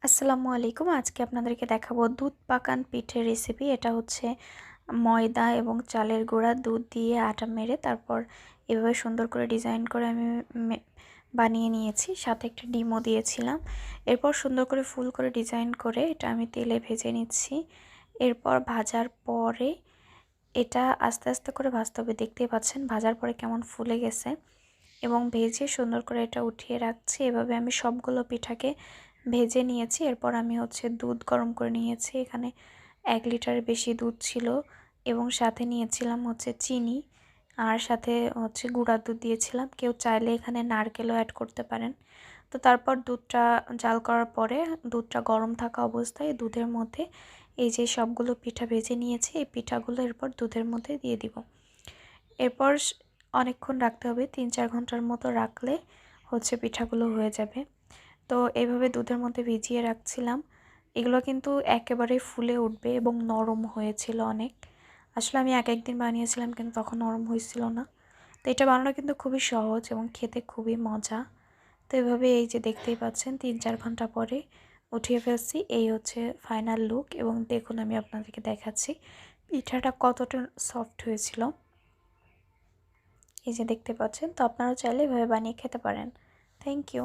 আসসালামু আলাইকুম। আজকে আপনাদেরকে দেখাবো দুধ পাকান পিঠের রেসিপি। এটা হচ্ছে ময়দা এবং চালের গুঁড়া দুধ দিয়ে আটা মেরে তারপর এভাবে সুন্দর করে ডিজাইন করে আমি বানিয়ে নিয়েছি। সাথে একটা ডিমও দিয়েছিলাম। এরপর সুন্দর করে ফুল করে ডিজাইন করে এটা আমি তেলে ভেজে নিচ্ছি। এরপর ভাজার পরে এটা আস্তে আস্তে করে ভাজতে হবে। দেখতেই পাচ্ছেন ভাজার পরে কেমন ফুলে গেছে এবং ভেজে সুন্দর করে এটা উঠিয়ে রাখছি। এভাবে আমি সবগুলো পিঠাকে ভেজে নিয়েছি। এরপর আমি দুধ গরম করে নিয়েছি। এখানে 1 লিটারের বেশি দুধ ছিল এবং সাথে নিয়েছিলাম চিনি, আর সাথে গুঁড়া দুধ দিয়েছিলাম। কেউ চাইলে এখানে নারকেলও অ্যাড করতে পারেন। তো তারপর দুধটা জাল করার পরে দুধটা গরম থাকা অবস্থায় দুধের মধ্যে এই যে সবগুলো পিঠা ভেজে নিয়েছি, এই পিঠাগুলো এরপর দুধের মধ্যে দিয়ে দিব। এরপর অনেকক্ষণ রাখতে হবে, 3-4 ঘন্টার মতো রাখলে পিঠাগুলো হয়ে যাবে। তো এইভাবে দুধের মধ্যে ভিজিয়ে রাখছিলাম। এগুলো কিন্তু একেবারে ফুলে উঠবে এবং নরম হয়েছিল অনেক। আসলে আমি একদিন বানিয়েছিলাম কিন্তু তখন নরম হয়েছিল না। তো এটা বানানো কিন্তু খুবই সহজ এবং খেতে খুবই মজা। তো এভাবে এই যে দেখতেই পাচ্ছেন 3-4 ঘন্টা পরে উঠিয়ে ফেলছি। এই ফাইনাল লুক এবং দেখুন আমি আপনাদেরকে দেখাচ্ছি পিঠাটা কতটা সফট হয়েছিল। এই যে দেখতে পাচ্ছেন। তো আপনারাও চাইলে এভাবে বানিয়ে খেতে পারেন। Thank you.